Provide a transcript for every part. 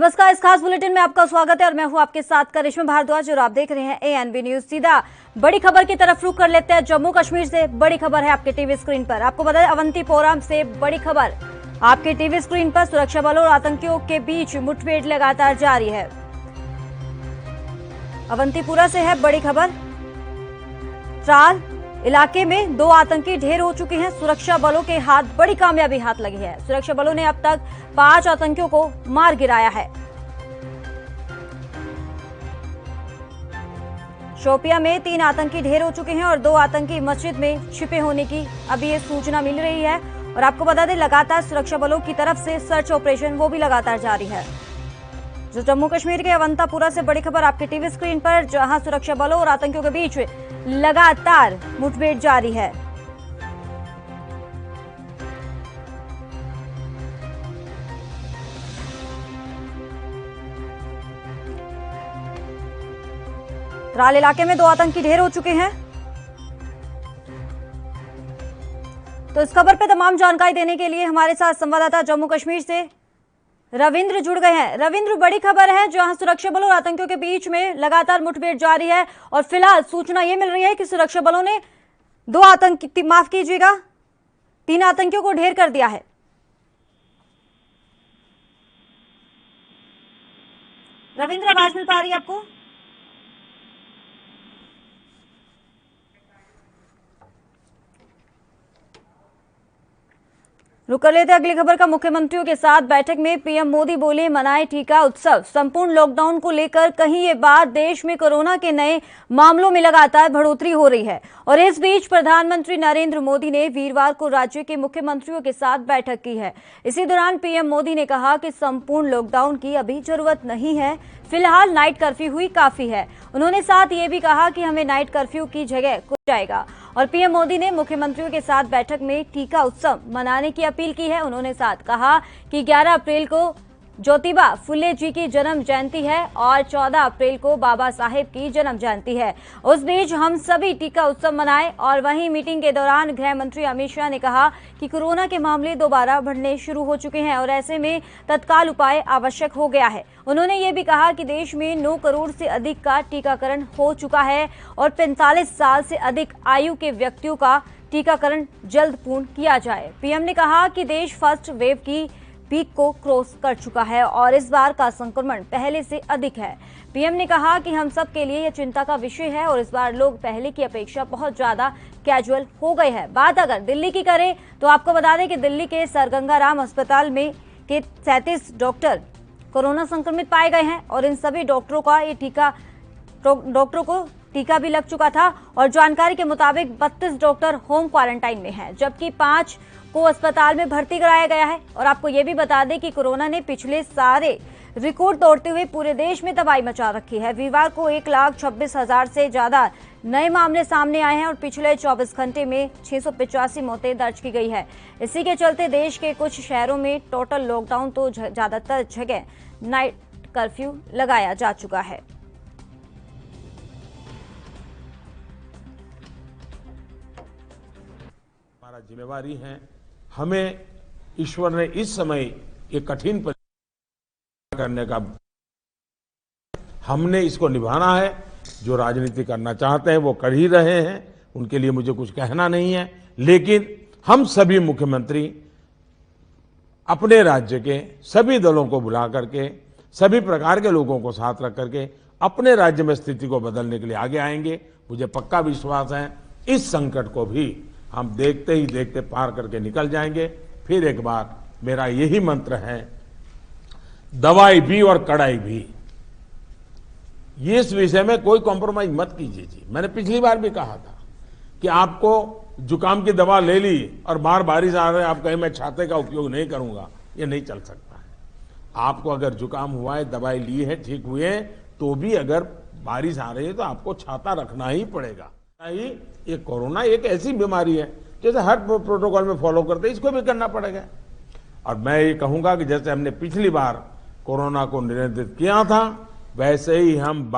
नमस्कार, इस खास बुलेटिन में आपका स्वागत है और मैं हूं आपके साथ करिश्मा भारद्वाज और आप देख रहे हैं एएनबी न्यूज। सीधा बड़ी खबर की तरफ रुख कर लेते हैं। जम्मू कश्मीर से बड़ी खबर है आपके टीवी स्क्रीन पर। आपको बता दें, अवंतीपोरा से बड़ी खबर आपके टीवी स्क्रीन पर। सुरक्षा बलों और आतंकियों के बीच मुठभेड़ लगातार जारी है। अवंतीपोरा से है बड़ी खबर। त्राल इलाके में 2 आतंकी ढेर हो चुके हैं। सुरक्षा बलों के हाथ बड़ी कामयाबी हाथ लगी है। सुरक्षा बलों ने अब तक 5 आतंकियों को मार गिराया है। शोपिया में 3 आतंकी ढेर हो चुके हैं और 2 आतंकी मस्जिद में छिपे होने की अभी ये सूचना मिल रही है। और आपको बता दें, लगातार सुरक्षा बलों की तरफ से सर्च ऑपरेशन वो भी लगातार जारी है। जो जम्मू कश्मीर के अवंतीपोरा से बड़ी खबर आपके टीवी स्क्रीन पर, जहां सुरक्षा बलों और आतंकियों के बीच लगातार मुठभेड़ जारी है। त्राल इलाके में 2 आतंकी ढेर हो चुके हैं। तो इस खबर पर तमाम जानकारी देने के लिए हमारे साथ संवाददाता जम्मू कश्मीर से रविंद्र जुड़ गए हैं। रविंद्र, बड़ी खबर है जहां सुरक्षा बलों और आतंकियों के बीच में लगातार मुठभेड़ जारी है और फिलहाल सूचना ये मिल रही है कि सुरक्षा बलों ने 2 आतंकी 3 आतंकियों को ढेर कर दिया है। रविंद्र, आवाज मिल पा रही है आपको? रुक कर लेते अगली खबर का। मुख्यमंत्रियों के साथ बैठक में पीएम मोदी बोले, मनाए टीका उत्सव। संपूर्ण लॉकडाउन को लेकर कहीं ये बात, देश में कोरोना के नए मामलों में लगातार बढ़ोतरी हो रही है। और इस बीच प्रधानमंत्री नरेंद्र मोदी ने वीरवार को राज्य के मुख्यमंत्रियों के साथ बैठक की है। इसी दौरान पीएम मोदी ने कहा कि संपूर्ण लॉकडाउन की अभी जरूरत नहीं है, फिलहाल नाइट कर्फ्यू हुई काफी है। उन्होंने साथ ये भी कहा कि हमें नाइट कर्फ्यू की जगह कुछ जाएगा। और पीएम मोदी ने मुख्यमंत्रियों के साथ बैठक में टीका उत्सव मनाने की अपील की है। उन्होंने साथ कहा कि 11 अप्रैल को ज्योतिबा फुले जी की जन्म जयंती है और 14 अप्रैल को बाबा साहेब की जन्म जयंती है। उस बीच हम सभी टीका उत्सव मनाएं। और वहीं मीटिंग के दौरान गृह मंत्री अमित शाह ने कहा कि कोरोना के मामले दोबारा बढ़ने शुरू हो चुके हैं और ऐसे में तत्काल उपाय आवश्यक हो गया है। उन्होंने ये भी कहा कि देश में 9 करोड़ से अधिक का टीकाकरण हो चुका है और 45 साल से अधिक आयु के व्यक्तियों का टीकाकरण जल्द पूर्ण किया जाए। पीएम ने कहा कि देश फर्स्ट वेव की पीक को क्रॉस कर चुका है और इस बार का संक्रमण पहले से अधिक है। पीएम ने कहा कि हम सब के लिए यह चिंता का विषय है और इस बार लोग पहले की अपेक्षा बहुत ज्यादा कैजुअल हो गए हैं। बात अगर दिल्ली की करें तो आपको बता दें कि दिल्ली के सर गंगा राम अस्पताल में के 37 डॉक्टर कोरोना संक्रमित पाए गए हैं और इन सभी डॉक्टरों को टीका भी लग चुका था। और जानकारी के मुताबिक 32 डॉक्टर होम क्वारंटाइन में हैं, जबकि 5 को अस्पताल में भर्ती कराया गया है। और आपको ये भी बता दें कि कोरोना ने पिछले सारे रिकॉर्ड तोड़ते हुए पूरे देश में तबाही मचा रखी है। वीरवार को 1,26,000 से ज्यादा नए मामले सामने आए हैं और पिछले 24 घंटे में 685 मौतें दर्ज की गई है। इसी के चलते देश के कुछ शहरों में टोटल लॉकडाउन तो ज्यादातर जगह नाइट कर्फ्यू लगाया जा चुका है। हमारा जिम्मेवारी है, हमें ईश्वर ने इस समय ये कठिन परीक्षा करने का, हमने इसको निभाना है। जो राजनीति करना चाहते हैं वो कर ही रहे हैं, उनके लिए मुझे कुछ कहना नहीं है। लेकिन हम सभी मुख्यमंत्री अपने राज्य के सभी दलों को बुला करके, सभी प्रकार के लोगों को साथ रख करके अपने राज्य में स्थिति को बदलने के लिए आगे आएंगे। मुझे पक्का विश्वास है इस संकट को भी हम देखते ही देखते पार करके निकल जाएंगे। फिर एक बार मेरा यही मंत्र है, दवाई भी और कड़ाई भी। इस विषय में कोई कॉम्प्रोमाइज मत कीजिए जी। मैंने पिछली बार भी कहा था कि आपको जुकाम की दवा ले ली और बार बारिश आ रही है, आप कहें मैं छाते का उपयोग नहीं करूंगा, ये नहीं चल सकता है। आपको अगर जुकाम हुआ है, दवाई ली है, ठीक हुए, तो भी अगर बारिश आ रही है तो आपको छाता रखना ही पड़ेगा। ये कोरोना एक ऐसी बीमारी है, जैसे हर प्रोटोकॉल में फॉलो करते हैं, इसको भी करना पड़ेगा। और मैं ये कहूंगा कि जैसे हमने पिछली बार कोरोना को नियंत्रित किया था, वैसे ही हम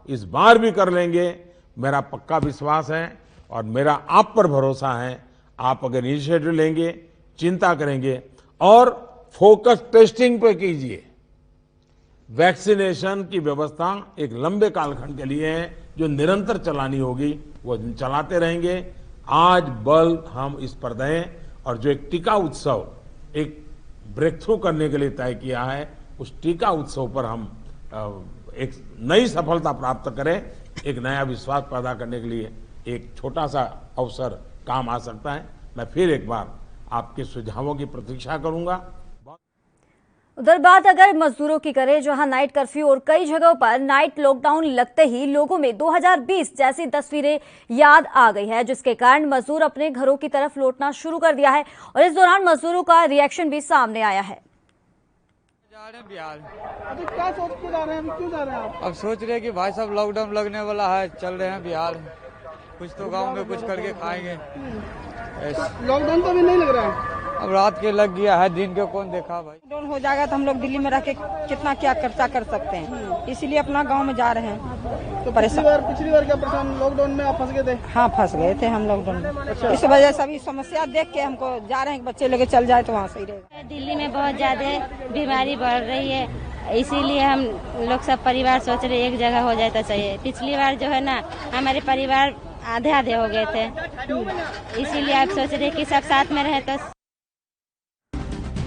इस बार भी कर लेंगे। मेरा पक्का विश्वास है और मेरा आप पर भरोसा है। आप अगर इनिशिएटिव लेंगे, चिंता करेंगे और फोकस टेस्टिंग पे कीजिए। वैक्सीनेशन की व्यवस्था एक लंबे कालखंड के लिए है, जो निरंतर चलानी होगी, वो चलाते रहेंगे। आज बल हम इस पर दें और जो एक टीका उत्सव एक ब्रेक थ्रू करने के लिए तय किया है, उस टीका उत्सव पर हम एक नई सफलता प्राप्त करें। एक नया विश्वास पैदा करने के लिए एक छोटा सा अवसर काम आ सकता है। मैं फिर एक बार आपके सुझावों की प्रतीक्षा करूंगा। उधर बात अगर मजदूरों की करें, जहां नाइट कर्फ्यू और कई जगहों पर नाइट लॉकडाउन लगते ही लोगों में 2020 जैसी तस्वीरें याद आ गई है, जिसके कारण मजदूर अपने घरों की तरफ लौटना शुरू कर दिया है और इस दौरान मजदूरों का रिएक्शन भी सामने आया है। जा रहे हैं बिहार। अभी क्या सोच के जा रहे हैं? अभी क्यों जा रहे हैं आप? अब सोच रहे हैं कि भाई साहब लॉकडाउन लगने वाला है, चल रहे हैं बिहार, कुछ तो गांव में कुछ करके खाएंगे। लॉकडाउन तो अभी नहीं लग रहा है। अब रात के लग गया है, दिन के कौन देखा भाई। लॉकडाउन हो जाएगा तो हम लोग दिल्ली में रह के कितना क्या खर्चा कर सकते हैं, इसीलिए अपना गांव में जा रहे हैं। तो पिछली बार क्या परेशान लॉकडाउन में आप फंस गए थे? हाँ, फंस गए थे हम लॉकडाउन में। इस वजह से अभी समस्या देख के हमको जा रहे हैं, बच्चे लेके चल जाए तो वहाँ सही रहेगा। दिल्ली में बहुत ज्यादा बीमारी बढ़ रही है, इसीलिए हम लोग सब परिवार सोच रहे एक जगह हो जाए तो चाहिए। पिछली बार जो है ना, हमारे परिवार आधे आधे हो गए थे, इसीलिए आप सोच रहे कि सब साथ में रहे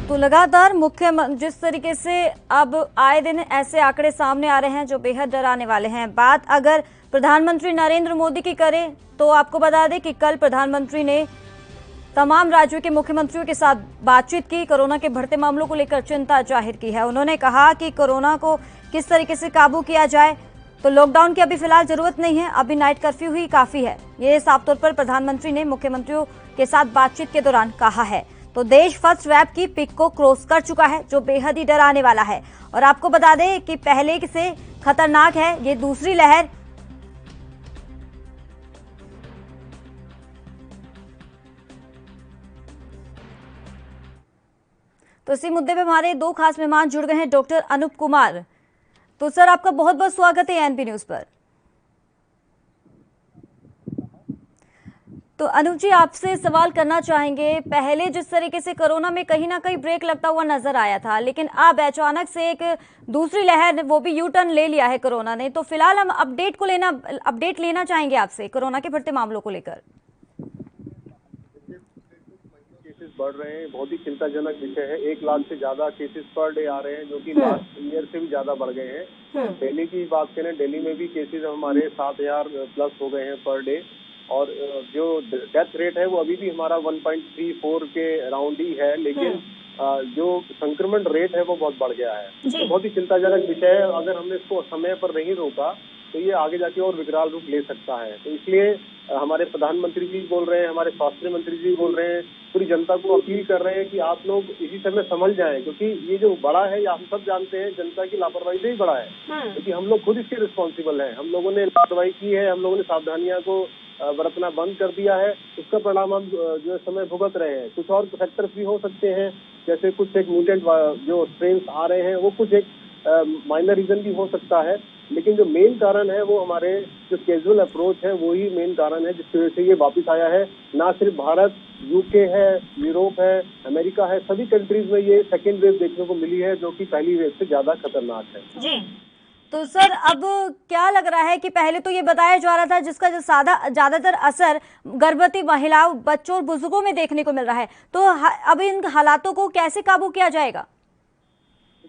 तो लगातार जिस तरीके से अब आए दिन ऐसे आंकड़े सामने आ रहे हैं जो बेहद डराने वाले हैं। बात अगर प्रधानमंत्री नरेंद्र मोदी की करें तो आपको बता दें कि कल प्रधानमंत्री ने तमाम राज्यों के मुख्यमंत्रियों के साथ बातचीत की, कोरोना के बढ़ते मामलों को लेकर चिंता जाहिर की है। उन्होंने कहा कि कोरोना को किस तरीके से काबू किया जाए, तो लॉकडाउन की अभी फिलहाल जरूरत नहीं है, अभी नाइट कर्फ्यू ही काफी है। ये साफ तौर पर प्रधानमंत्री ने मुख्यमंत्रियों के साथ बातचीत के दौरान कहा है। तो देश फर्स्ट वेव की पिक को क्रॉस कर चुका है, जो बेहद ही डराने वाला है। और आपको बता दें कि पहले से खतरनाक है ये दूसरी लहर। तो इसी मुद्दे पे हमारे दो खास मेहमान जुड़ गए हैं, डॉक्टर अनूप कुमार। तो सर, आपका बहुत बहुत स्वागत है एएनपी न्यूज पर। तो अनूप जी, आपसे सवाल करना चाहेंगे, पहले जिस तरीके से कोरोना में कहीं ना कहीं ब्रेक लगता हुआ नजर आया था, लेकिन अब अचानक से एक दूसरी लहर, वो भी यू टर्न ले लिया है कोरोना ने। तो फिलहाल हम अपडेट लेना चाहेंगे आपसे कोरोना के बढ़ते मामलों को लेकर। केसेस बढ़ रहे हैं, बहुत ही चिंताजनक विषय है। 1 लाख से ज्यादा केसेस पर डे आ रहे हैं, जो कि लास्ट ईयर से भी ज्यादा बढ़ गए हैं। दिल्ली की बात करें, दिल्ली में भी केसेस हमारे 7,000 प्लस हो गए हैं पर डे, और जो डेथ रेट है वो अभी भी हमारा 1.34 के अराउंड ही है, लेकिन जो संक्रमण रेट है वो बहुत बढ़ गया है। तो बहुत ही चिंताजनक विषय है। अगर हमने इसको समय पर नहीं रोका तो ये आगे जाके और विकराल रूप ले सकता है। तो इसलिए हमारे प्रधानमंत्री जी बोल रहे हैं, हमारे स्वास्थ्य मंत्री जी बोल रहे हैं, पूरी जनता को अपील कर रहे हैं कि आप लोग इसी समय समझ जाएं, क्योंकि ये जो बड़ा है, ये हम सब जानते हैं, जनता की लापरवाही से ही बड़ा है, क्योंकि हम लोग खुद इसके रिस्पॉन्सिबल हैं। हम लोगों ने लापरवाही की है, हम लोगों ने सावधानियां को बरतना बंद कर दिया है, उसका परिणाम हम जो समय भुगत रहे हैं। कुछ और फैक्टर्स भी हो सकते हैं, जैसे कुछ एक म्यूटेंट जो स्ट्रेन्स आ रहे हैं, वो कुछ एक माइनर रीजन भी हो सकता है, लेकिन जो मेन कारण है वो हमारे जो कैजुअल अप्रोच है वो ही मेन कारण है, जिसकी वजह से ये वापस आया है। ना सिर्फ भारत, यूके है, यूरोप है, अमेरिका है, सभी कंट्रीज में ये सेकेंड वेव देखने को मिली है, जो कि पहली वेव से ज्यादा खतरनाक है। जी, तो सर अब क्या लग रहा है कि पहले तो ये बताया जा रहा था जिसका जो ज्यादातर असर गर्भवती महिलाओं, बच्चों और बुजुर्गों में देखने को मिल रहा है, तो अब इन हालातों को कैसे काबू किया जाएगा?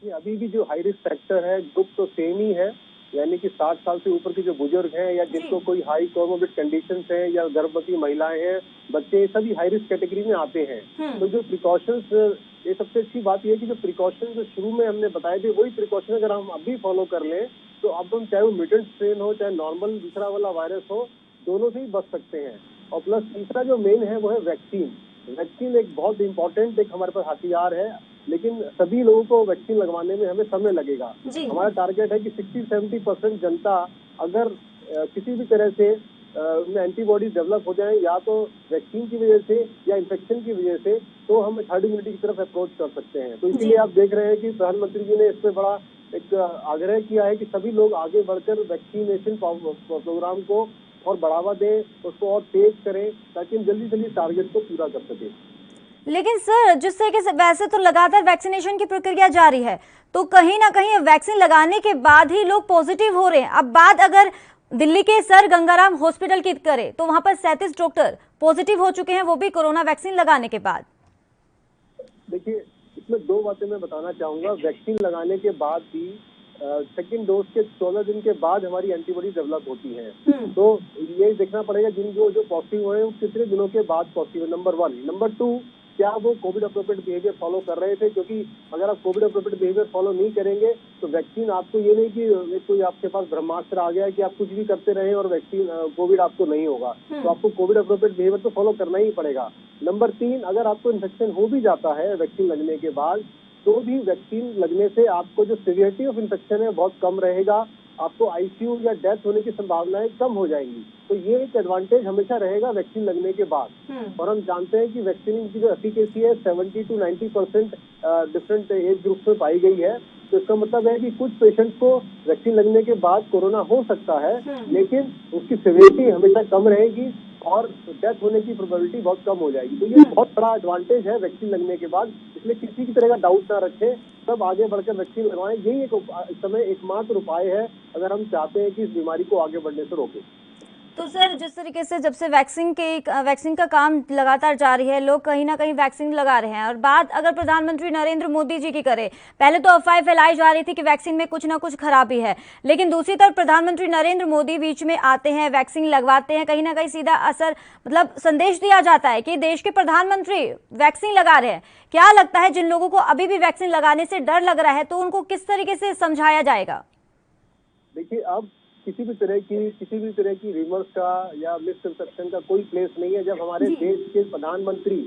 अभी भी जो हाई रिस्क फैक्टर है, ग्रुप तो सेम ही है, यानी कि 60 साल से ऊपर के जो बुजुर्ग हैं, या जिनको कोई हाई कोमोबिड कंडीशंस हैं, या गर्भवती महिलाएं हैं, बच्चे, सभी हाई रिस्क कैटेगरी में आते हैं। तो जो प्रिकॉशंस, ये सबसे अच्छी बात यह है कि जो प्रिकॉशन जो शुरू में हमने बताए थे, वही प्रिकॉशन अगर हम अभी फॉलो कर लें तो अब हम, चाहे वो म्यूटेंट स्ट्रेन हो, चाहे नॉर्मल दूसरा वाला वायरस हो, दोनों से ही बच सकते हैं। और प्लस तीसरा जो मेन है वो है वैक्सीन। वैक्सीन एक बहुत इंपॉर्टेंट एक हमारे पास हथियार है, लेकिन सभी लोगों को वैक्सीन लगवाने में हमें समय लगेगा। हमारा टारगेट है कि 60-70% जनता अगर किसी भी तरह से उनमें एंटीबॉडीज डेवलप हो जाए, या तो वैक्सीन की वजह से या इन्फेक्शन की वजह से, तो हम हर्ड इम्यूनिटी की तरफ अप्रोच कर सकते हैं। तो इसलिए आप देख रहे हैं कि प्रधानमंत्री जी ने इस पे बड़ा एक आग्रह किया है कि सभी लोग आगे बढ़कर वैक्सीनेशन प्रोग्राम को और बढ़ावा दें, उसको और तेज करें, ताकि हम जल्दी से जल्दी टारगेट को पूरा कर सकें। लेकिन सर, जिस तरीके से वैसे तो लगातार वैक्सीनेशन की प्रक्रिया जारी है, तो कहीं ना कहीं वैक्सीन लगाने के बाद ही लोग पॉजिटिव हो रहे हैं। अब बात अगर दिल्ली के सर गंगाराम हॉस्पिटल की करें तो वहां पर 37 डॉक्टर पॉजिटिव हो चुके हैं, वो भी कोरोना वैक्सीन लगाने के बाद। देखिए, इसमें दो बातें मैं बताना चाहूंगा। वैक्सीन लगाने के बाद भी सेकेंड डोज के 14 दिन के बाद हमारी एंटीबॉडी डेवलप होती है। तो ये देखना पड़ेगा जिन जो पॉजिटिव हुए हैं वो कितने दिनों के बाद पॉजिटिव है, नंबर 1। नंबर 2, क्या वो कोविड अप्रोप्रिएट बिहेवियर फॉलो कर रहे थे? क्योंकि अगर आप कोविड अप्रोप्रिएट बिहेवियर फॉलो नहीं करेंगे तो वैक्सीन आपको, ये नहीं कि कोई आपके पास ब्रह्मास्त्र आ गया कि आप कुछ भी करते रहे और वैक्सीन कोविड आपको नहीं होगा। तो आपको कोविड अप्रोप्रिएट बिहेवियर तो फॉलो करना ही पड़ेगा। नंबर 3, अगर आपको इन्फेक्शन हो भी जाता है वैक्सीन लगने के बाद, तो भी वैक्सीन लगने से आपको जो सीवियरिटी ऑफ इन्फेक्शन है बहुत कम रहेगा, आपको आईसीयू या डेथ होने की संभावनाएं कम हो जाएंगी। तो ये एक एडवांटेज हमेशा रहेगा वैक्सीन लगने के बाद। और हम जानते हैं कि वैक्सीन की जो एफिकेसी है 70 to 90% डिफरेंट एज ग्रुप में पाई गई है। तो इसका मतलब है कि कुछ पेशेंट्स को वैक्सीन लगने के बाद कोरोना हो सकता है, लेकिन उसकी सिवियरिटी हमेशा कम रहेगी और डेथ होने की प्रोबेबिलिटी बहुत कम हो जाएगी। तो ये बहुत बड़ा एडवांटेज है वैक्सीन लगने के बाद, इसलिए किसी की तरह का डाउट ना रखें, सब आगे बढ़कर वैक्सीन लगवाएं। यही इस समय एकमात्र उपाय है अगर हम चाहते हैं कि इस बीमारी को आगे बढ़ने से रोकें। तो सर, जिस तरीके से जब से वैक्सीन का काम लगातार जारी है, लोग कहीं ना कहीं वैक्सीन लगा रहे हैं, और बात अगर प्रधानमंत्री नरेंद्र मोदी जी की करें, पहले तो अफवाह फैलाई जा रही थी कि वैक्सीन में कुछ ना कुछ खराबी है, लेकिन दूसरी तरफ प्रधानमंत्री नरेंद्र मोदी बीच में आते हैं, वैक्सीन लगवाते हैं, कहीं ना कहीं सीधा असर मतलब संदेश दिया जाता है कि देश के प्रधानमंत्री वैक्सीन लगा रहे हैं। क्या लगता है जिन लोगों को अभी भी वैक्सीन लगाने से डर लग रहा है, तो उनको किस तरीके से समझाया जाएगा? देखिए, अब किसी भी तरह की रिमर्स का या मिसकंसेप्शन का कोई प्लेस नहीं है। जब हमारे देश के प्रधानमंत्री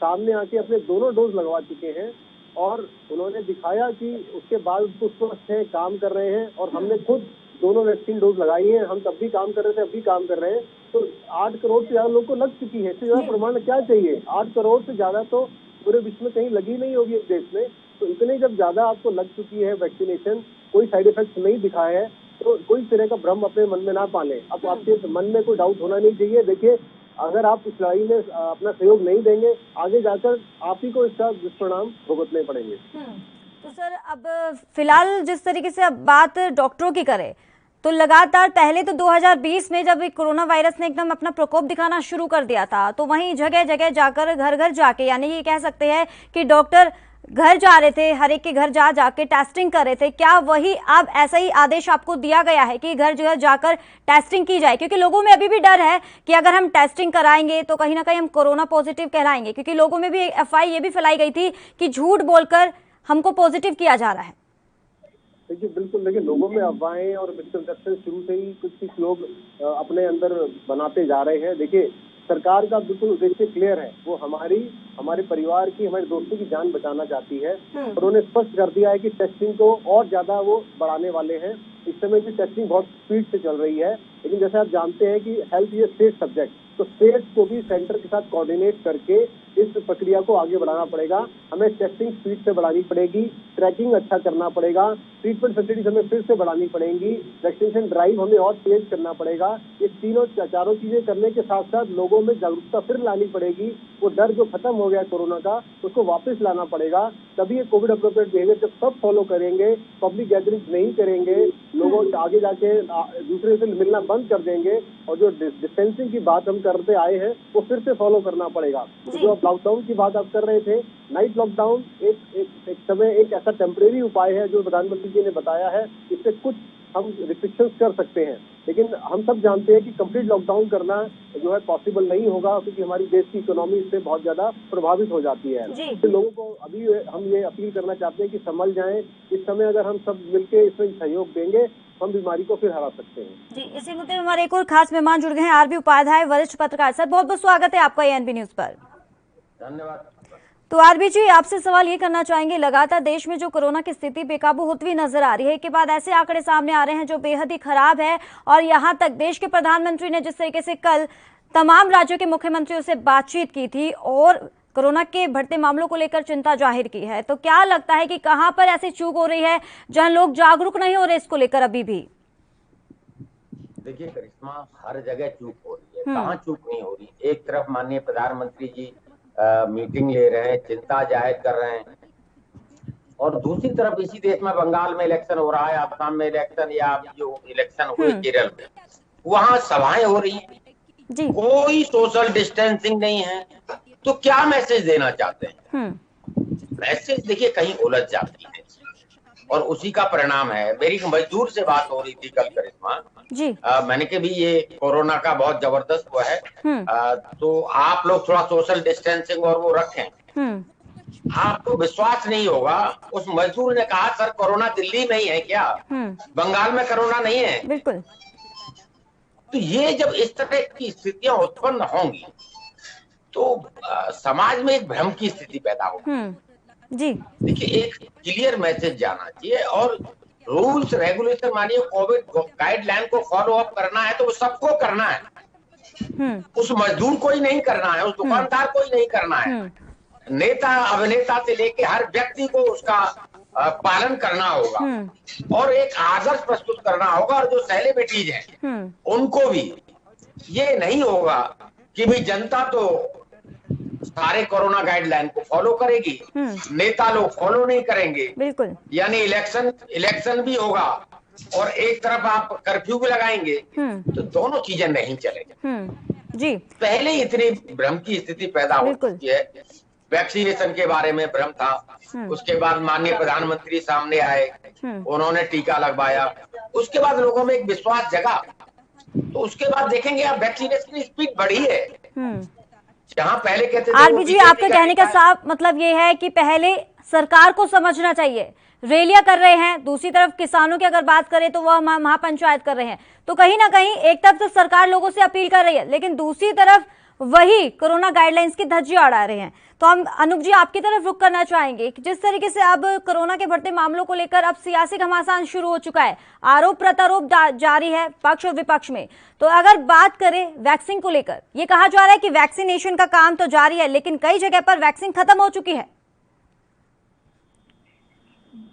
सामने आके अपने दोनों डोज लगवा चुके हैं और उन्होंने दिखाया कि उसके बाद उसको स्वस्थ है, काम कर रहे हैं, और हमने खुद दोनों वैक्सीन डोज लगाई है, हम तब भी काम कर रहे थे, अब भी काम कर रहे हैं। तो 8 करोड़ से ज्यादा लोगों को लग चुकी है, इससे ज्यादा प्रमाण क्या चाहिए? 8 करोड़ से ज्यादा तो पूरे विश्व में कहीं लगी नहीं होगी एक देश में। तो इतने जब ज्यादा आपको लग चुकी है वैक्सीनेशन, कोई साइड इफेक्ट नहीं दिखाया है, तो कोई तरह का भ्रम अपने मन में ना पालें। अब आपके मन में कोई डाउट होना नहीं चाहिए। देखिए, अगर आप इस लड़ाई में अपना सहयोग नहीं देंगे, आगे जाकर आप ही को इसका दुष्परिणाम भुगतने पड़ेंगे। तो सर, अब फिलहाल जिस तरीके से अब बात डॉक्टरों की करें, तो लगातार पहले तो 2020 में जब कोरोना वायरस ने एकदम अपना प्रकोप दिखाना शुरू कर दिया था, तो वहीं जगह जगह जाकर घर घर जाके, यानी ये कह सकते हैं कि डॉक्टर घर जा रहे थे, हर एक के घर जाके टेस्टिंग कर रहे थे। क्या वही अब ऐसा ही आदेश आपको दिया गया है कि घर घर जाकर टेस्टिंग की जाए? क्योंकि लोगों में अभी भी डर है कि अगर हम टेस्टिंग कराएंगे तो कहीं ना कहीं हम कोरोना पॉजिटिव कहलाएंगे, क्योंकि लोगों में भी अफवाह ये भी फैलाई गई थी कि झूठ बोलकर हमको पॉजिटिव किया जा रहा है। देखिए, बिल्कुल, देखिए, लोगों में अफवाहें और मिसकंसेप्शन शुरू से ही कुछ लोग अपने अंदर बनाते जा रहे हैं। देखिए, सरकार का बिल्कुल उद्देश्य क्लियर है, वो हमारे परिवार की, हमारे दोस्तों की जान बचाना चाहती है। और उन्होंने स्पष्ट कर दिया है कि टेस्टिंग को और ज्यादा वो बढ़ाने वाले हैं। इस समय की टेस्टिंग बहुत स्पीड से चल रही है, लेकिन जैसे आप जानते हैं कि हेल्थ ये स्टेट सब्जेक्ट, तो स्टेट्स को भी सेंटर के साथ कोऑर्डिनेट करके इस प्रक्रिया को आगे बढ़ाना पड़ेगा। हमें टेस्टिंग स्पीड से बढ़ानी पड़ेगी, ट्रैकिंग अच्छा करना पड़ेगा, ट्रीटमेंट फैसिलिटीज हमें फिर से बढ़ानी पड़ेंगी, वैक्सीनेशन ड्राइव हमें और तेज करना पड़ेगा। ये चारों चीजें करने के साथ साथ लोगों में जागरूकता फिर लानी पड़ेगी। वो डर जो खत्म हो गया कोरोना का, उसको वापस लाना पड़ेगा। तभी ये कोविड अप्रोप्रिएट बिहेवियर जब सब फॉलो करेंगे, पब्लिक गैदरिंग नहीं करेंगे, लोगों आगे जाके दूसरे से मिलना बंद कर देंगे, और जो डिस्टेंसिंग की बात हम करते आए हैं वो फिर से फॉलो करना पड़ेगा। जो लॉकडाउन की बात आप कर रहे थे, नाइट लॉकडाउन एक समय एक ऐसा टेम्परेरी उपाय है जो प्रधानमंत्री जी ने बताया है। इससे कुछ हम रिस्ट्रिक्शंस कर सकते हैं, लेकिन हम सब जानते हैं कि कंप्लीट लॉकडाउन करना जो है पॉसिबल नहीं होगा, क्योंकि हमारी देश की इकोनॉमी इससे बहुत ज्यादा प्रभावित हो जाती है। तो लोगों को अभी हम ये अपील करना चाहते हैं कि संभल जाएं। इस समय अगर हम सब मिलकर इसमें सहयोग देंगे, हम बीमारी को फिर हरा सकते हैं। जी, इसी मुद्दे में हमारे एक और खास मेहमान जुड़ गए हैं, आरबी उपाध्याय, वरिष्ठ पत्रकार। सर, बहुत बहुत स्वागत है आपका एएनबी न्यूज पर। धन्यवाद। तो आरबी जी, आपसे सवाल ये करना चाहेंगे, लगातार देश में जो कोरोना की स्थिति बेकाबू होती हुई नजर आ रही है, के बाद ऐसे आंकड़े सामने आ रहे हैं जो बेहद ही खराब है, और यहाँ तक देश के प्रधानमंत्री ने जिस तरीके से कल तमाम राज्यों के मुख्यमंत्रियों से बातचीत की थी और कोरोना के बढ़ते मामलों को लेकर चिंता जाहिर की है, तो क्या लगता है कि कहां पर ऐसी चूक हो रही है जहां लोग जागरूक नहीं हो रहे इसको लेकर अभी भी? देखिए करिश्मा, हर जगह चूक हो रही है, कहाँ चूक नहीं हो रही। एक तरफ माननीय प्रधानमंत्री जी मीटिंग ले रहे हैं, चिंता जाहिर कर रहे हैं। और दूसरी तरफ इसी देश में बंगाल में इलेक्शन हो रहा है, आसाम में इलेक्शन, या जो इलेक्शन हुए केरल में, वहां सभाएं हो रही हैं, कोई सोशल डिस्टेंसिंग नहीं है। तो क्या मैसेज देना चाहते हैं? मैसेज देखिए कहीं उलझ जाती है और उसी का परिणाम है। मेरी मजदूर से बात हो रही थी कल करिश्मा जी, मैंने कहा भी ये कोरोना का बहुत जबरदस्त वो है, तो आप लोग थोड़ा सोशल डिस्टेंसिंग और वो रखें। आपको विश्वास नहीं होगा, उस मजदूर ने कहा सर कोरोना दिल्ली में ही है क्या, बंगाल में कोरोना नहीं है। बिल्कुल। तो ये जब इस तरह की स्थितियां उत्पन्न होंगी तो समाज में एक भ्रम की स्थिति पैदा होगी। जी देखिए एक क्लियर मैसेज जाना चाहिए और रूल्स रेगुलेशन, मानिए कोविड गाइडलाइन को फॉलो अप करना है तो वो सबको करना है, उस मजदूर को ही नहीं करना है, उस दुकानदार को ही नहीं करना है, नेता अभिनेता से लेके हर व्यक्ति को उसका पालन करना होगा और एक आदर्श प्रस्तुत करना होगा। और जो सेलिब्रिटीज हैं उनको भी ये नहीं होगा कि भी जनता तो सारे कोरोना गाइडलाइन को फॉलो करेगी, नेता लोग फॉलो नहीं करेंगे, बिल्कुल, यानी इलेक्शन भी होगा और एक तरफ आप कर्फ्यू भी लगाएंगे, तो दोनों चीजें नहीं चलेंगी। जी पहले इतनी भ्रम की स्थिति पैदा हो चुकी है। वैक्सीनेशन के बारे में भ्रम था, उसके बाद माननीय प्रधानमंत्री सामने आए, उन्होंने टीका लगवाया, उसके बाद लोगों में एक विश्वास जगा, तो उसके बाद देखेंगे आप वैक्सीनेशन की स्पीड बढ़ी है। जहां पहले कहते थे आरबी जी, आपके कहने का साफ मतलब ये है कि पहले सरकार को समझना चाहिए, रैलियां कर रहे हैं, दूसरी तरफ किसानों की अगर बात करें तो वह महापंचायत कर रहे हैं, तो कहीं ना कहीं एक तरफ तो सरकार लोगों से अपील कर रही है, लेकिन दूसरी तरफ वही कोरोना गाइडलाइंस की धज्जियां उड़ा रहे हैं। तो हम अनूप जी आपकी तरफ रुख करना चाहेंगे कि जिस तरीके से अब कोरोना के बढ़ते मामलों को लेकर अब सियासी घमासान शुरू हो चुका है, आरोप प्रत्यारोप जारी है पक्ष और विपक्ष में, तो अगर बात करें वैक्सीन को लेकर, ये कहा जा रहा है कि वैक्सीनेशन का काम तो जारी है लेकिन कई जगह पर वैक्सीन खत्म हो चुकी है।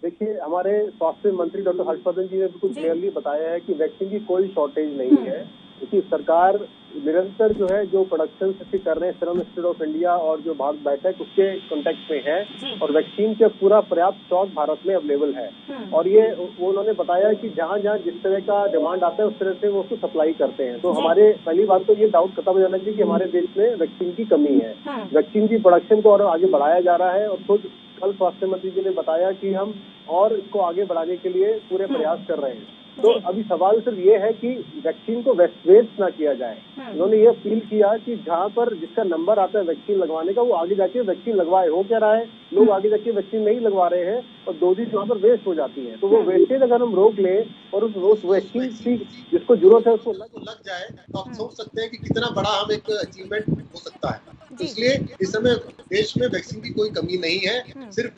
देखिए हमारे स्वास्थ्य मंत्री डॉक्टर हर्षवर्धन जी ने बिल्कुल क्लियरली बताया है कि वैक्सीन की कोई शॉर्टेज नहीं है, क्योंकि सरकार निरंतर जो है जो प्रोडक्शन से कर रहे हैं, सीरम इंस्टीट्यूट ऑफ इंडिया और जो भारत बायोटेक उसके कॉन्टेक्ट में है और वैक्सीन का पूरा पर्याप्त स्टॉक भारत में अवेलेबल है। और ये वो उन्होंने बताया कि जहां जहां जिस तरह का डिमांड आता है उस तरह से वो उसको सप्लाई करते हैं। तो हमारे पहली बात तो ये डाउट खत्म हो जाना चाहिए कि हमारे देश में वैक्सीन की कमी है। वैक्सीन की प्रोडक्शन को और आगे बढ़ाया जा रहा है और खुद कल स्वास्थ्य मंत्री जी ने बताया कि हम और इसको आगे बढ़ाने के लिए पूरे प्रयास कर रहे हैं। तो अभी सवाल सिर्फ ये है कि वैक्सीन को वेस्ट ना किया जाए। उन्होंने ये अपील किया कि जहां पर जिसका नंबर आता है वैक्सीन लगवाने का वो आगे जाके वैक्सीन लगवाए। हो क्या रहा है, लोग आगे जाके वैक्सीन नहीं लगवा रहे हैं और 2 दिन वहाँ पर वेस्ट हो जाती है। तो वो वेस्टेज अगर हम रोक लें और उस वैक्सीन की जिसको जरूरत है उसको लग जाए तो आप सोच सकते हैं कि कितना बड़ा हम एक अचीवमेंट हो सकता है। इसलिए इस समय देश में वैक्सीन की कोई कमी नहीं है, सिर्फ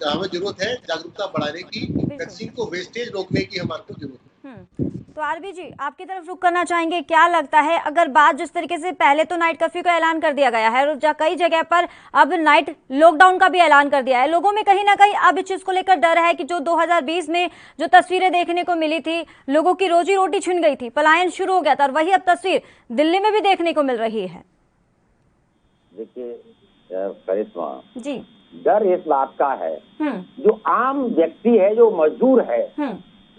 हमें जरूरत है जागरूकता बढ़ाने की, वैक्सीन को वेस्टेज रोकने की हमारे को जरूरत है। तो आरबी जी आपकी तरफ रुख करना चाहेंगे, क्या लगता है अगर बात जिस तरीके से पहले तो नाइट कर्फ्यू का ऐलान कर दिया गया है और कई जगह पर अब नाइट लॉकडाउन का भी ऐलान कर दिया है, लोगों में कहीं ना कहीं अब इस चीज को लेकर डर है कि जो 2020 में जो तस्वीरें देखने को मिली थी, लोगों की रोजी रोटी छिन गई थी, पलायन शुरू हो गया था, और वही अब तस्वीर दिल्ली में भी देखने को मिल रही है। देखिए करिश्मा जी, डर इस बात का है जो आम व्यक्ति है, जो मजदूर है,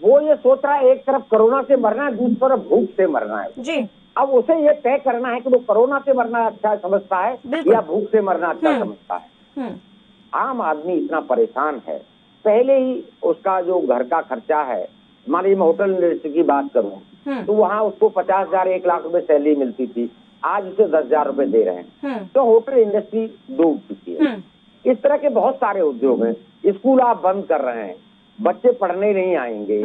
वो ये सोच रहा है एक तरफ कोरोना से मरना है, दूसरी तरफ भूख से मरना है जी। अब उसे ये तय करना है कि वो कोरोना से मरना अच्छा समझता है या भूख से मरना अच्छा समझता है। आम आदमी इतना परेशान है, पहले ही उसका जो घर का खर्चा है, हमारी होटल इंडस्ट्री की बात करूं तो वहाँ उसको 50,000 1 लाख रुपए सैलरी मिलती थी, आज उसे 10,000 रुपए दे रहे हैं। तो होटल इंडस्ट्री डूब चुकी है। इस तरह के बहुत सारे उद्योग हैं। स्कूल आप बंद कर रहे हैं, बच्चे पढ़ने नहीं आएंगे,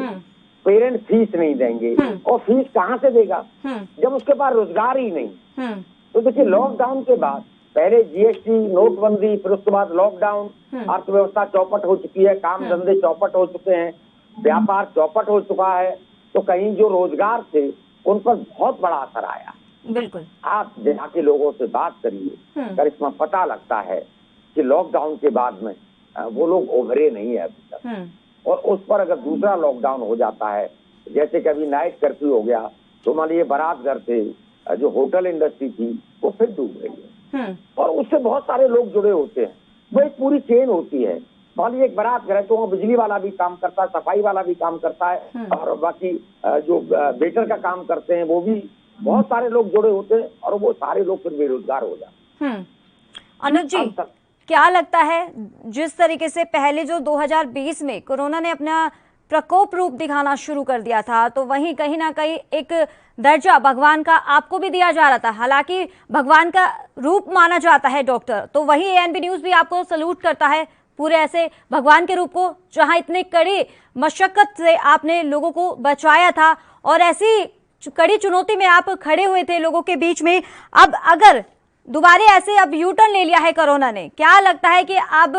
पेरेंट्स फीस नहीं देंगे, और फीस कहाँ से देगा जब उसके पास रोजगार ही नहीं। तो देखिए लॉकडाउन के बाद पहले जीएसटी, नोटबंदी, फिर उसके बाद लॉकडाउन, अर्थव्यवस्था चौपट हो चुकी है, काम धंधे चौपट हो चुके हैं, व्यापार चौपट हो चुका है। तो कहीं जो रोजगार थे उन पर बहुत बड़ा असर आया। बिल्कुल, आप जाके लोगों से बात करिए, करिश्मा, पता लगता है कि लॉकडाउन के बाद में वो लोग उभरे नहीं है अभी तक। और उस पर अगर दूसरा लॉकडाउन हो जाता है, जैसे कि अभी नाइट कर्फ्यू हो गया, तो मान लीजिए बारात घर थे, जो होटल इंडस्ट्री थी वो फिर डूब गई है। और उससे बहुत सारे लोग जुड़े होते हैं। वो एक पूरी चेन होती है। मान लीजिए एक बारात घर है तो वहाँ बिजली वाला भी काम करता है, सफाई वाला भी काम करता है, और बाकी जो वेटर का काम करते हैं वो भी, बहुत सारे लोग जुड़े होते हैं, और वो सारे लोग फिर बेरोजगार हो जाते हैं। अनुज जी, क्या लगता है जिस तरीके से पहले जो 2020 में कोरोना ने अपना प्रकोप रूप दिखाना शुरू कर दिया था, तो वहीं कहीं ना कहीं एक दर्जा भगवान का आपको भी दिया जा रहा था, हालांकि भगवान का रूप माना जाता है डॉक्टर, तो वही एएनबी न्यूज भी आपको सल्यूट करता है पूरे ऐसे भगवान के रूप को, जहां इतनी कड़ी मशक्कत से आपने लोगों को बचाया था और ऐसी कड़ी चुनौती में आप खड़े हुए थे लोगों के बीच में। अब अगर दोबारे ऐसे अब यू टर्न ले लिया है कोरोना ने, क्या लगता है कि अब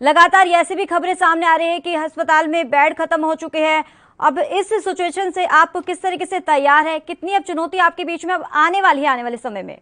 लगातार ऐसी भी खबरें सामने आ रही है कि अस्पताल में बेड खत्म हो चुके हैं, अब इस सिचुएशन से आप किस तरीके से तैयार है, कितनी अब चुनौती आपके बीच में अब आने वाली है आने वाले समय में?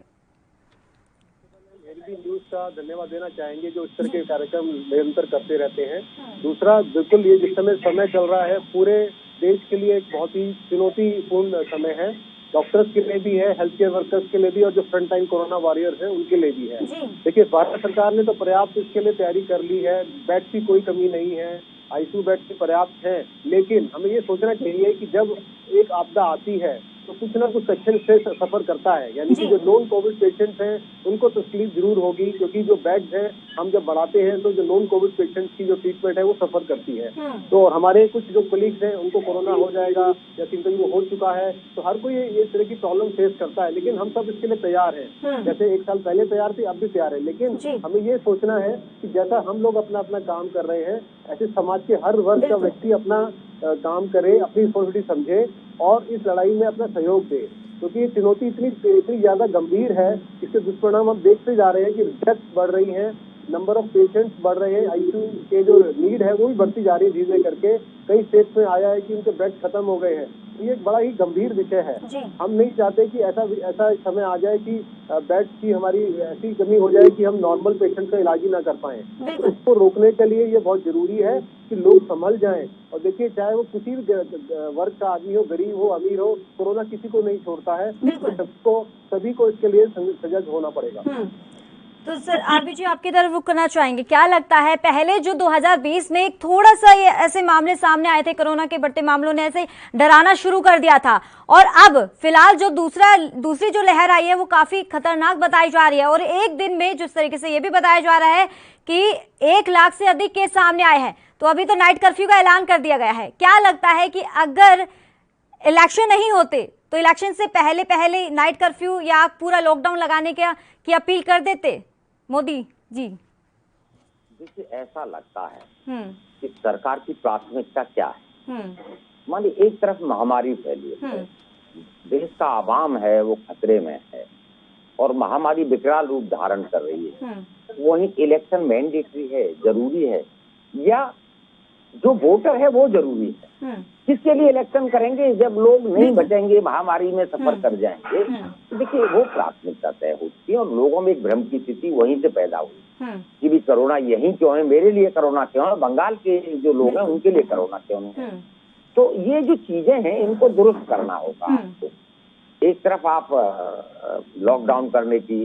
एएनबी न्यूज का धन्यवाद देना चाहेंगे जो इस तरह के कार्यक्रम निरंतर करते रहते हैं। दूसरा, बिल्कुल ये जिस समय चल रहा है पूरे देश के लिए एक बहुत ही चुनौतीपूर्ण समय है, डॉक्टर्स के लिए भी है, हेल्थ केयर वर्कर्स के लिए भी, और जो फ्रंट लाइन कोरोना वॉरियर्स हैं उनके लिए भी है। देखिए, भारत सरकार ने तो पर्याप्त इसके लिए तैयारी कर ली है, बेड की कोई कमी नहीं है, आईसीयू बेड की पर्याप्त है, लेकिन हमें ये सोचना चाहिए कि जब एक आपदा आती है तो कुछ ना कुछ सेक्शन से सफर करता है, यानी कि जो नॉन कोविड पेशेंट्स हैं उनको तकलीफ जरूर होगी, क्योंकि जो बेड्स हैं हम जब बढ़ाते हैं तो जो नॉन कोविड पेशेंट्स की जो ट्रीटमेंट है वो सफर करती है। तो हमारे कुछ जो कलीग्स हैं उनको कोरोना हो जाएगा या सिम्पटम हो चुका है, तो हर कोई ये तरह की प्रॉब्लम फेस करता है, लेकिन हम सब इसके लिए तैयार हैं। जैसे 1 साल पहले तैयार थे, अब भी तैयार है, लेकिन हमें ये सोचना है कि जैसा हम लोग अपना अपना काम कर रहे हैं, ऐसे समाज के हर वर्ग का व्यक्ति अपना काम करे, अपनी रिस्पॉन्सिबिलिटी समझे और इस लड़ाई में अपना सहयोग दे, क्योंकि ये चुनौती इतनी ज्यादा गंभीर है, इसके दुष्परिणाम हम देखते जा रहे हैं कि डेथ बढ़ रही है, नंबर ऑफ पेशेंट्स बढ़ रहे हैं, आईसीयू के जो नीड है वो भी बढ़ती जा रही है धीरे करके। कई स्टेट्स में आया है कि उनके बेड खत्म हो गए हैं। ये एक बड़ा ही गंभीर विषय है। हम नहीं चाहते कि ऐसा समय आ जाए कि बेड की हमारी ऐसी कमी हो जाए कि हम नॉर्मल पेशेंट का इलाज ही ना कर पाए। तो इसको रोकने के लिए ये बहुत जरूरी है कि लोग संभल जाएं। और देखिए, चाहे वो किसी भी वर्ग का आदमी हो, गरीब हो, अमीर हो, कोरोना किसी को नहीं छोड़ता है, सभी को इसके लिए सजग होना पड़ेगा। तो सर, आरबी जी आपकी तरफ रुक करना चाहेंगे, क्या लगता है पहले जो 2020 में एक थोड़ा सा ये ऐसे मामले सामने आए थे, कोरोना के बढ़ते मामलों ने ऐसे डराना शुरू कर दिया था, और अब फिलहाल जो दूसरी जो लहर आई है वो काफी खतरनाक बताई जा रही है, और एक दिन में जिस तरीके से ये भी बताया जा रहा है कि 1 लाख से अधिक केस सामने आए हैं, तो अभी तो नाइट कर्फ्यू का ऐलान कर दिया गया है। क्या लगता है कि अगर इलेक्शन नहीं होते तो इलेक्शन से पहले नाइट कर्फ्यू या पूरा लॉकडाउन लगाने की अपील कर देते मोदी जी? देखिए, ऐसा लगता है कि सरकार की प्राथमिकता क्या है। मान लीजिए एक तरफ महामारी फैली है, देश का आवाम है वो खतरे में है और महामारी विकराल रूप धारण कर रही है, वहीं इलेक्शन मैंडेटरी है, जरूरी है, या जो वोटर है वो जरूरी है? किसके लिए इलेक्शन करेंगे जब लोग नहीं बचेंगे, महामारी में सफर कर जाएंगे? तो देखिए, वो प्राथमिकता तय होती है और लोगों में एक भ्रम की स्थिति वहीं से पैदा हुई कि भी कोरोना यहीं क्यों है, मेरे लिए कोरोना क्यों है, बंगाल के जो लोग हैं उनके लिए कोरोना क्यों है। तो ये जो चीजें हैं इनको दुरुस्त करना होगा। एक तरफ आप लॉकडाउन करने की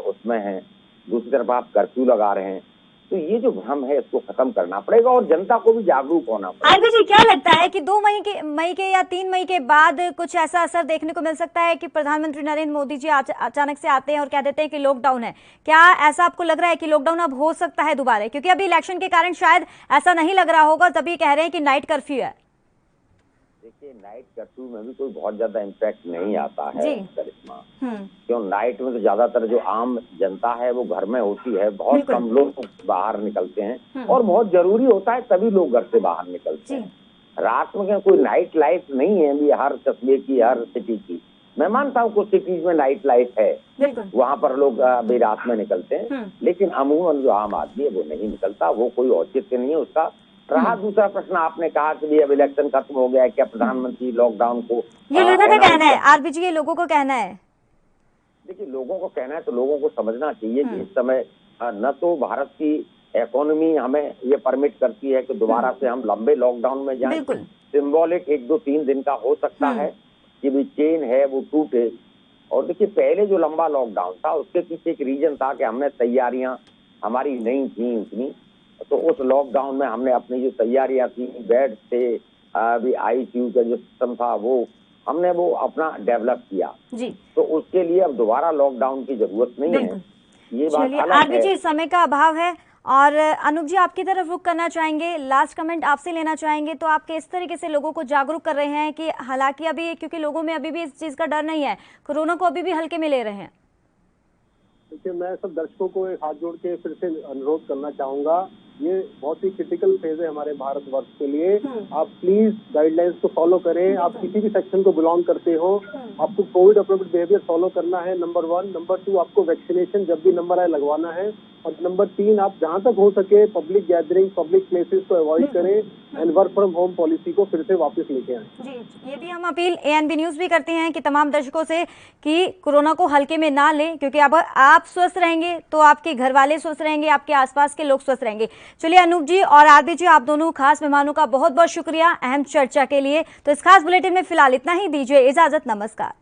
उसमें है, दूसरी तरफ आप कर्फ्यू लगा रहे हैं, तो ये जो भ्रम है इसको खत्म करना पड़ेगा और जनता को भी जागरूक होना पड़ेगा। आरबी जी, क्या लगता है कि 2 मई के या 3 मई के बाद कुछ ऐसा असर देखने को मिल सकता है कि प्रधानमंत्री नरेंद्र मोदी जी अचानक से आते हैं और कह देते हैं कि लॉकडाउन है? क्या ऐसा आपको लग रहा है कि लॉकडाउन अब हो सकता है दोबारा? क्योंकि अभी इलेक्शन के कारण शायद ऐसा नहीं लग रहा होगा, तभी कह रहे हैं कि नाइट कर्फ्यू है। देखिए, नाइट कर्फ्यू में भी कोई बहुत ज्यादा इम्पैक्ट नहीं आता है करिश्मा, क्यों? नाइट में तो ज्यादातर जो आम जनता है वो घर में होती है, बहुत कम लोग बाहर निकलते हैं और बहुत जरूरी होता है तभी लोग घर से बाहर निकलते हैं। रात में कोई नाइट लाइफ नहीं है भी हर कस्बे की, हर सिटी की। मैं मानता हूँ कुछ सिटीज में नाइट लाइफ है, वहाँ पर लोग अभी रात में निकलते हैं, लेकिन अमूमन जो आम आदमी है वो नहीं निकलता, वो कोई औचित्य नहीं है उसका। रहा दूसरा प्रश्न, आपने कहा कि अब इलेक्शन खत्म हो गया है, क्या प्रधानमंत्री लॉकडाउन को, ये लोगों का कहना है आरबी जी, ये लोगों को कहना है। देखिए, लोगों को कहना है तो लोगों को समझना चाहिए कि इस समय न तो भारत की इकोनॉमी हमें ये परमिट करती है कि दोबारा से हम लंबे लॉकडाउन में जाएं। सिंबॉलिक 1, 2, 3 दिन का हो सकता है कि भी चेन है वो टूटे, और देखिए पहले जो लंबा लॉकडाउन था उसके पीछे एक रीजन था कि हमने तैयारियां हमारी नहीं थी उतनी, तो उस लॉकडाउन में हमने अपनी जो तैयारियां थी, बेड थे, अभी आईसीयू का जो सिस्टम था हमने वो अपना डेवलप किया जी। तो उसके लिए अब दोबारा लॉकडाउन की जरूरत नहीं है, ये बात अलग है। जी समय का अभाव है और अनूप जी आपकी तरफ रुख करना चाहेंगे, लास्ट कमेंट आपसे लेना चाहेंगे। तो आप किस तरीके से लोगों को जागरूक कर रहे हैं कि हालांकि अभी क्योंकि लोगों में अभी भी इस चीज का डर नहीं है, कोरोना को अभी भी हल्के में ले रहे हैं? देखिए मैं सब दर्शकों को एक हाथ जोड़ के फिर से अनुरोध करना चाहूंगा, ये बहुत ही क्रिटिकल फेज है हमारे भारतवर्ष के लिए। आप प्लीज गाइडलाइंस को फॉलो करें। आप किसी भी सेक्शन को बिलोंग करते हो, आपको कोविड अप्रोप्रिएट बिहेवियर फॉलो करना है, नंबर 1। नंबर 2 आपको वैक्सीनेशन जब भी नंबर आए लगवाना है, और नंबर 3 आप जहां तक हो सके पब्लिक गैदरिंग, पब्लिक प्लेसेस को अवॉइड करें and work from home policy को फिर से वापस लेके आए। जी, ये भी हम अपील एएनबी न्यूज भी करते हैं कि तमाम दर्शकों से कि कोरोना को हल्के में ना लें, क्योंकि अब आप स्वस्थ रहेंगे तो आपके घर वाले स्वस्थ रहेंगे, आपके आसपास के लोग स्वस्थ रहेंगे। चलिए अनूप जी और आरबी जी, आप दोनों खास मेहमानों का बहुत बहुत शुक्रिया अहम चर्चा के लिए। तो इस खास बुलेटिन में फिलहाल इतना ही, दीजिए इजाजत, नमस्कार।